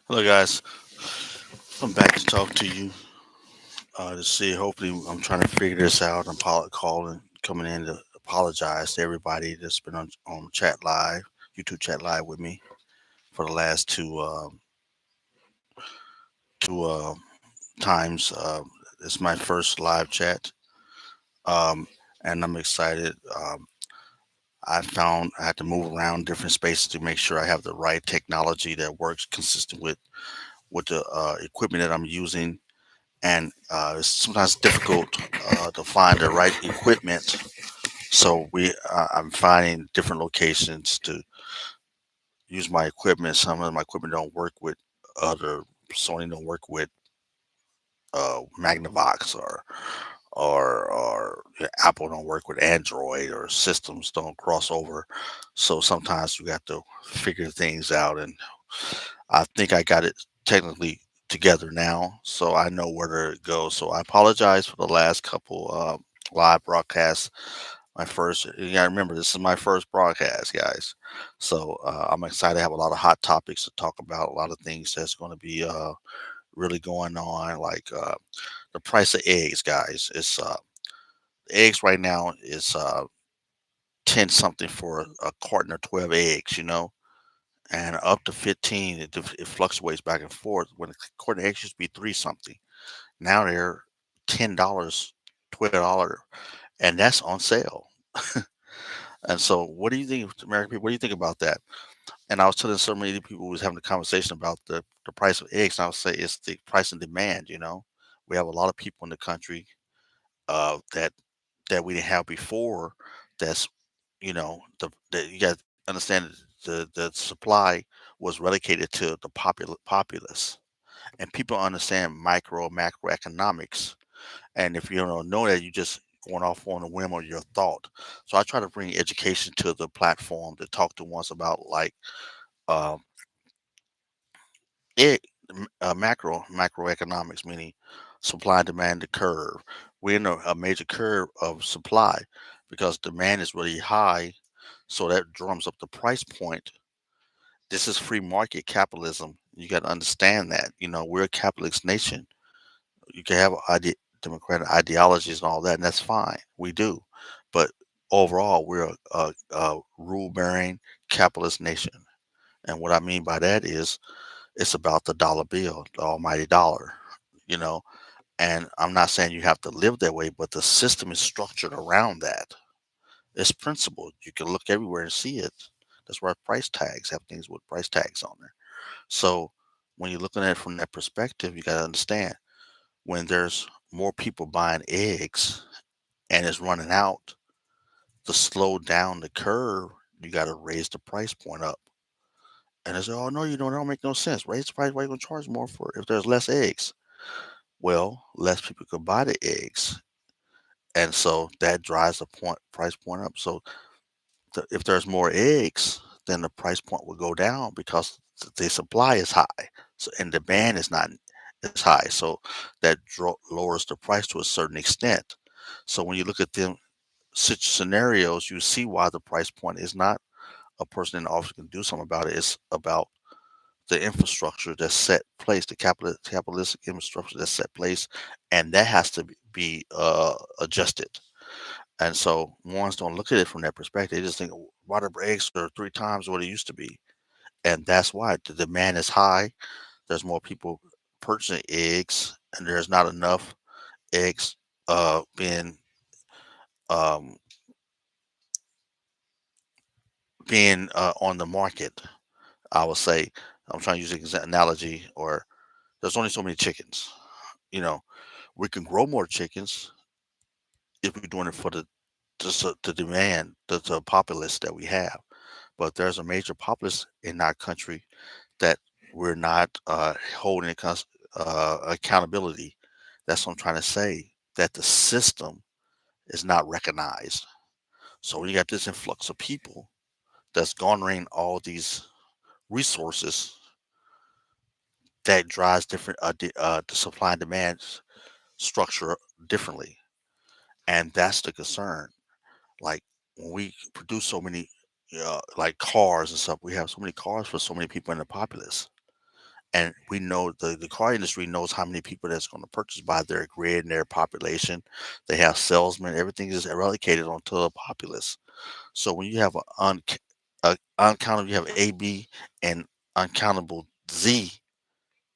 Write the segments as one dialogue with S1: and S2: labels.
S1: Hello, guys. I'm back to talk to you to see. Hopefully, I'm trying to figure this out. I'm calling, coming in to apologize to everybody that's been on chat live, YouTube chat live with me for the last two times. It's my first live chat, um, and I'm excited. I found I had to move around different spaces to make sure I have the right technology that works consistent with the equipment that I'm using and it's sometimes difficult to find the right equipment. So I'm finding different locations to use my equipment. Some of my equipment don't work with other Sony don't work with Magnavox or Apple don't work with Android or systems don't cross over. So sometimes you got to figure things out, and I think I got it technically together now, so I know where to go. So I apologize for the last couple live broadcasts. My first, you got to remember, this is my first broadcast, guys. So I'm excited to have a lot of hot topics to talk about, a lot of things that's going to be really going on, like the price of eggs, guys. Eggs right now is 10 something for a carton of 12 eggs, and up to 15. It fluctuates back and forth. When according to X used to be three something, now they're $10, $12, and that's on sale. And so, what do you think, American people? What do you think about that? And I was telling so many people who was having a conversation about the price of eggs, and I would say it's the price and demand. We have a lot of people in the country that we didn't have before. That's the you got to understand the supply was relegated to the populace, and people understand micro macroeconomics. And if you don't know that, you just going off on a whim or your thought. So I try to bring education to the platform to talk to ones about like um, it, macroeconomics, meaning supply and demand the curve. We're in a major curve of supply because demand is really high, so that drums up the price point. This is free market capitalism. You got to understand that. We're a capitalist nation. You can have democratic ideologies and all that, and that's fine. We do, but overall, we're a rule-bearing capitalist nation. And what I mean by that is, it's about the dollar bill, the almighty dollar. You know, and I'm not saying you have to live that way, but the system is structured around that. It's principled. You can look everywhere and see it. That's why price tags have things with price tags on there. So when you're looking at it from that perspective, you got to understand when there's more people buying eggs and it's running out, to slow down the curve, you got to raise the price point up. And they say, oh, no, you don't. That don't make no sense. Raise the price. Why you going to charge more for it if there's less eggs? Well, less people could buy the eggs. And so that drives the price point up. So if there's more eggs, then the price point will go down because the supply is high, so and demand is not as high. So that lowers the price to a certain extent. So when you look at them such scenarios, you see why the price point is not a person in the office can do something about it. It's about the infrastructure that's set place, the capitalistic infrastructure that's set place, and that has to be adjusted. And so ones don't look at it from that perspective. They just think water eggs are three times what it used to be. And that's why the demand is high. There's more people purchasing eggs, and there's not enough eggs being um, on the market. I would say I'm trying to use an analogy, or there's only so many chickens. You know, we can grow more chickens if we're doing it for the demand, the populace that we have. But there's a major populace in our country that we're not holding accountability. That's what I'm trying to say. That the system is not recognized. So when you got this influx of people that's garnering all these resources, that drives different the supply and demand structure differently, and that's the concern. Like when we produce so many, like cars and stuff, we have so many cars for so many people in the populace, and we know the car industry knows how many people that's going to purchase by their grid and their population. They have salesmen. Everything is relocated onto the populace. So when you have a uncountable, you have A, B, and uncountable Z,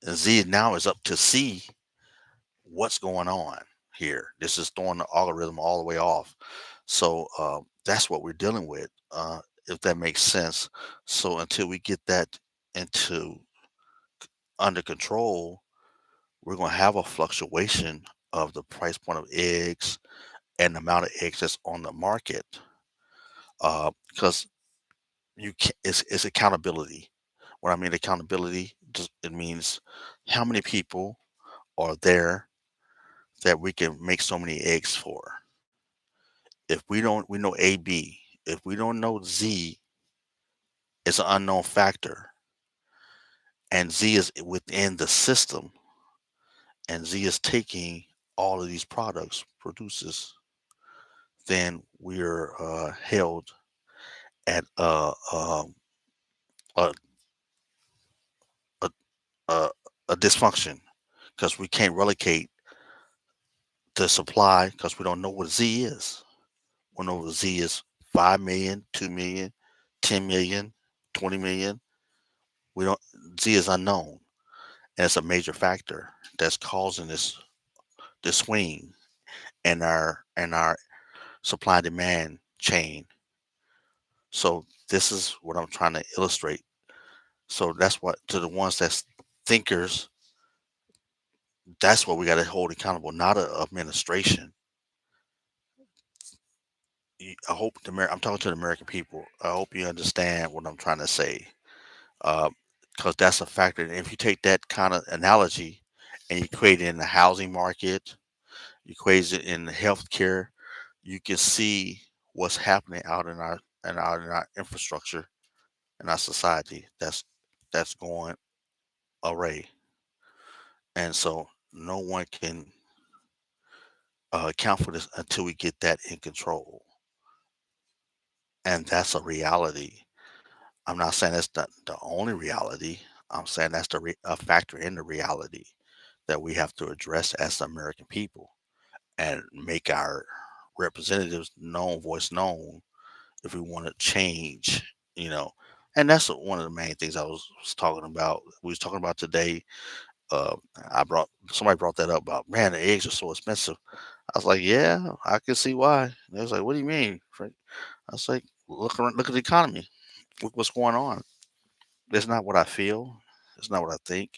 S1: and Z now is up to C. What's going on here? This is throwing the algorithm all the way off. So that's what we're dealing with, if that makes sense. So until we get that into under control, we're going to have a fluctuation of the price point of eggs and the amount of eggs that's on the market. Because it's accountability. When I mean accountability, it means how many people are there that we can make so many eggs for. If we know A, B. If we don't know Z, it's an unknown factor, and Z is within the system, and Z is taking all of these products, produces, then we're held at a, a, a, a dysfunction because we can't relocate the supply because we don't know what Z is. We know what Z is 5 million, 2 million, 10 million, 20 million. We don't, Z is unknown. And it's a major factor that's causing this swing in our supply and demand chain. So this is what I'm trying to illustrate. So that's what to the ones that's thinkers, that's what we got to hold accountable, not a administration. I hope I'm talking to the American people. I hope you understand what I'm trying to say, because that's a factor. And if you take that kind of analogy and you equate it in the housing market, you equate it in the healthcare, you can see what's happening out in our infrastructure in our society. That's going array, and so no one can account for this until we get that in control, and that's a reality. I'm not saying that's the only reality. I'm saying that's a factor in the reality that we have to address as the American people and make our representatives known, voice known, if we want to change, you know. And that's one of the main things was talking about. We was talking about today. Uh, I brought somebody brought that up about, man, the eggs are so expensive. I was like, yeah, I can see why. And they was like, what do you mean, Frank? I was like, look around, look at the economy. Look what's going on. It's not what I feel. It's not what I think.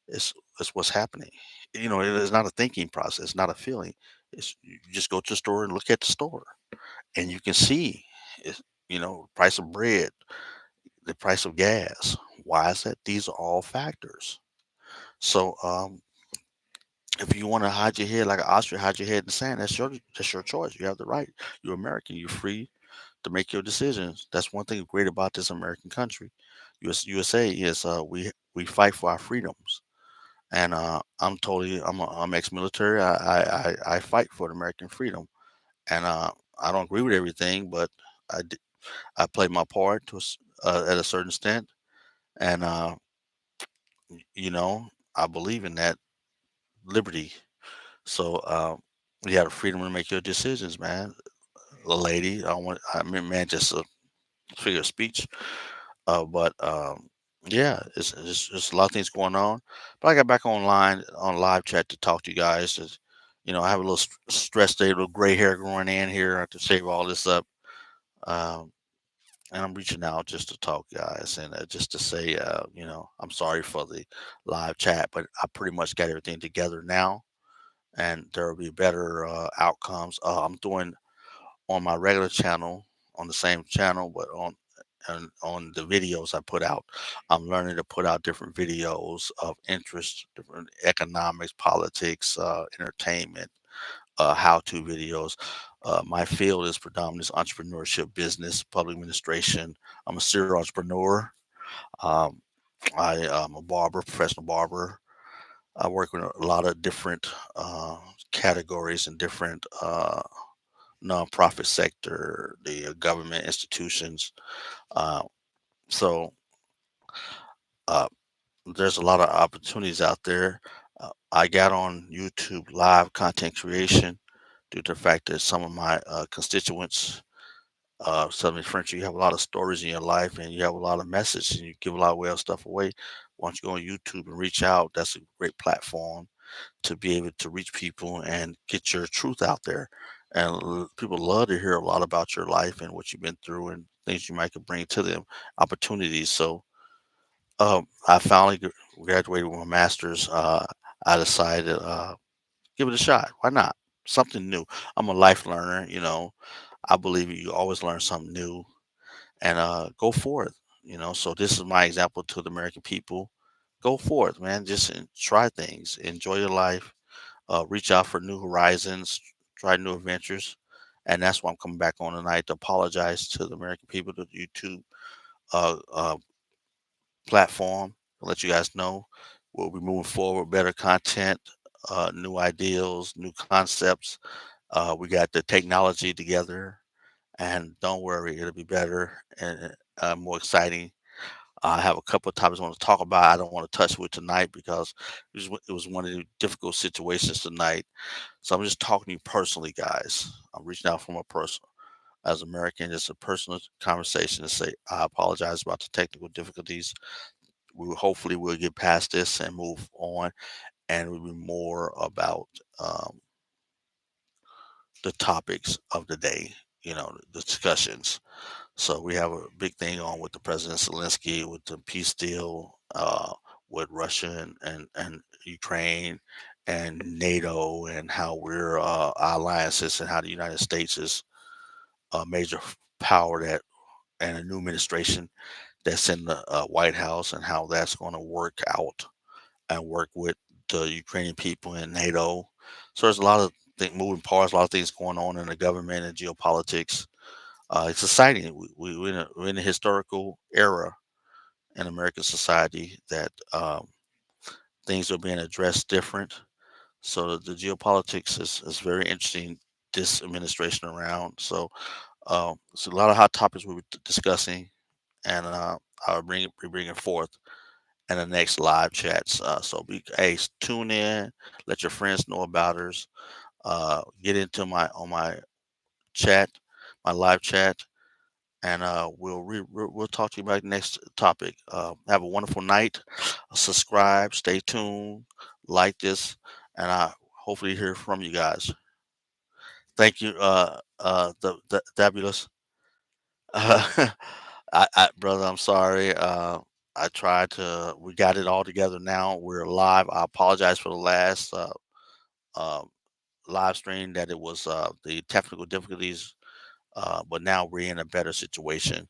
S1: It's what's happening. You know, it is not a thinking process, not a feeling. It's you just go to the store and look at the store, and you can see, it's, price of bread, the price of gas. Why is that? These are all factors. So, if you want to hide your head like an ostrich, hide your head in the sand. That's your choice. You have the right. You're American. You're free to make your decisions. That's one thing great about this American country. USA is we fight for our freedoms, and I'm ex-military. I fight for the American freedom, and I don't agree with everything, but I d- I play my part at a certain extent, and you know I believe in that liberty. So you have the freedom to make your decisions, man. A lady, I mean, man, just a figure of speech. But yeah, it's a lot of things going on. But I got back online on live chat to talk to you guys. I have a little stress day, a little gray hair growing in here. I have to shave all this up. Um, and I'm reaching out just to talk, guys, and just to say, I'm sorry for the live chat, but I pretty much got everything together now, and there will be better outcomes. I'm doing on my regular channel, on the same channel, but on the videos I put out. I'm learning to put out different videos of interest, different economics, politics, entertainment, how-to videos. My field is predominantly entrepreneurship, business, public administration. I'm a serial entrepreneur. Um, I am a barber, professional barber. I work with a lot of different categories and different nonprofit sector, the government institutions. Uh, so uh, there's a lot of opportunities out there. I got on YouTube live content creation due to the fact that some of my constituents, Southern French, you have a lot of stories in your life and you have a lot of message and you give a lot of well stuff away. Why don't you go on YouTube and reach out? That's a great platform to be able to reach people and get your truth out there. And people love to hear a lot about your life and what you've been through and things you might could bring to them, opportunities. So I finally graduated with my master's. I decided give it a shot. Why not? Something new. I'm a life learner. I believe you always learn something new and go forth. So this is my example to the American people. Go forth, man. Just try things. Enjoy your life. Reach out for new horizons. Try new adventures. And that's why I'm coming back on tonight to apologize to the American people, to YouTube uh, uh, platform, to let you guys know we'll be moving forward, better content, new ideals, new concepts. We got the technology together, and don't worry, it'll be better and more exciting. I have a couple of topics I want to talk about. I don't want to touch with tonight because it was one of the difficult situations tonight. So I'm just talking to you personally, guys. I'm reaching out from a person as American. It's a personal conversation to say I apologize about the technical difficulties. Hopefully we'll get past this and move on, and we'll be more about um, the topics of the day. The discussions. So we have a big thing on with the President Zelensky with the peace deal with Russia and Ukraine and NATO and how we're our alliances and how the United States is a major power that and a new administration that's in the White House and how that's going to work out and work with the Ukrainian people and NATO. So there's a lot of moving parts, a lot of things going on in the government and geopolitics. It's exciting. We're in a historical era in American society that things are being addressed different. So the geopolitics is very interesting this administration around. So a lot of hot topics we'll be discussing, and I'll be bringing forth in the next live chats. Hey, tune in, let your friends know about us. Get into my on my chat, my live chat, and we'll talk to you about the next topic. Have a wonderful night. Subscribe, stay tuned, like this, and I hopefully hear from you guys. Thank you, the Fabulous. Brother, I'm sorry. I tried to. We got it all together now. We're live. I apologize for the last uh, live stream that it was the technical difficulties, but now we're in a better situation.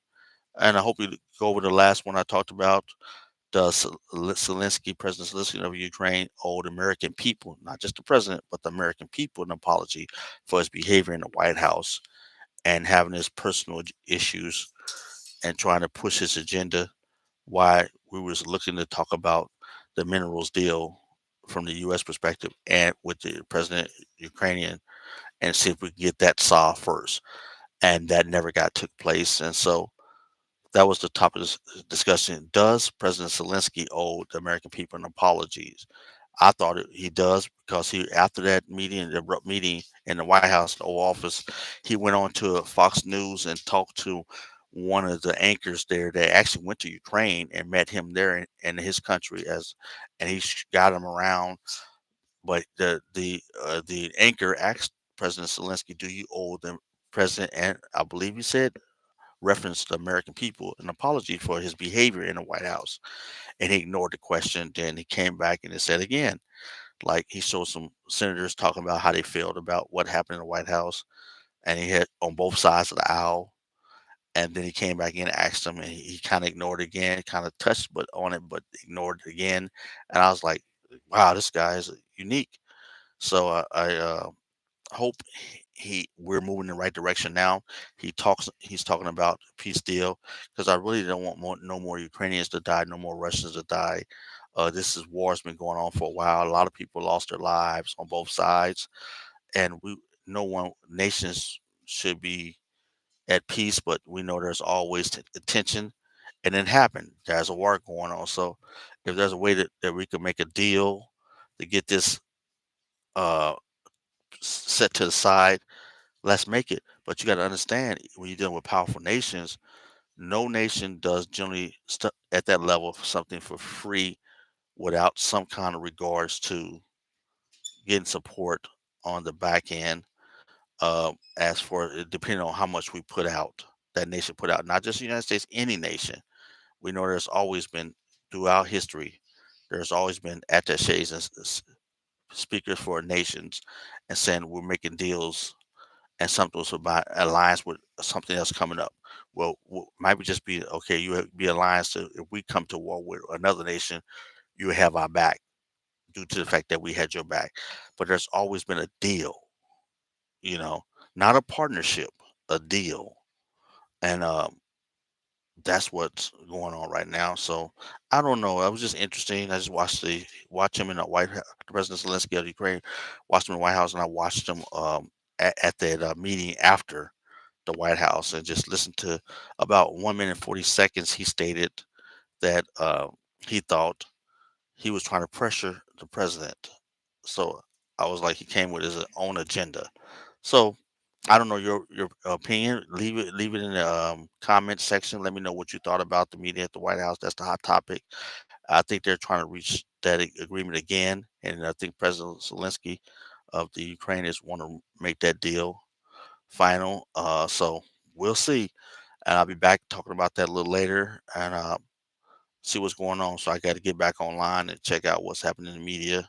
S1: And I hope you go over the last one I talked about. Zelensky, President Zelensky of Ukraine, owed American people, not just the president, but the American people, an apology for his behavior in the White House and having his personal issues and trying to push his agenda. Why we was looking to talk about the minerals deal from the U.S. perspective and with the president Ukrainian and see if we can get that solved first. And that never got took place. And so that was the topic of this discussion. Does President Zelensky owe the American people an apology? I thought he does because he after that meeting, the abrupt meeting in the White House, the Oval Office, he went on to Fox News and talked to one of the anchors there that actually went to Ukraine and met him there in his country and he got him around. But the anchor asked President Zelensky, "Do you owe the president?" And I believe he said referenced the American people an apology for his behavior in the White House, and he ignored the question. Then he came back and he said again, like he showed some senators talking about how they felt about what happened in the White House, and he had on both sides of the aisle. And then he came back in and asked him, and he kind of ignored it again, kind of touched but on it, but ignored it again. And I was like, wow, this guy is unique. So I hope we're moving in the right direction now. He's talking about peace deal because I really don't want no more Ukrainians to die, no more Russians to die. This is war's been going on for a while. A lot of people lost their lives on both sides, and we no one nations should be at peace, but we know there's always tension, and it happened. There's a war going on, so If there's a way that we can make a deal to get this uh, set to the side, let's make it. But you got to understand, when you're dealing with powerful nations, no nation does generally at that level something for free without some kind of regards to getting support on the back end. As for depending on how much we put out, that nation put out, not just the United States, any nation. We know there's always been throughout history, there's always been attaches and speakers for nations, and saying we're making deals and something was about alliance with something else coming up. Well, might we just be okay? You be alliance to if we come to war with another nation, you have our back due to the fact that we had your back. But there's always been a deal, you know, not a partnership, a deal, and that's what's going on right now. So I don't know. It was just interesting. I just watch him in the President Zelensky of Ukraine, watched him in the White House, and I watched him at that meeting after the White House, and just listened to about 1 minute and 40 seconds. He stated that he thought he was trying to pressure the president. So I was like, he came with his own agenda. So I don't know your opinion. Leave it in the comment section. Let me know what you thought about the meeting at the White House. That's the hot topic. I think they're trying to reach that agreement again, and I think President Zelensky of the Ukraine is want to make that deal final. So we'll see, and I'll be back talking about that a little later and see what's going on. So I got to get back online and check out what's happening in the media,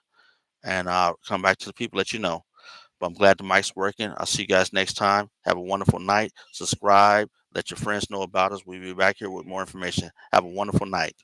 S1: and I'll come back to the people, let you know. But I'm glad the mic's working. I'll see you guys next time. Have a wonderful night. Subscribe. Let your friends know about us. We'll be back here with more information. Have a wonderful night.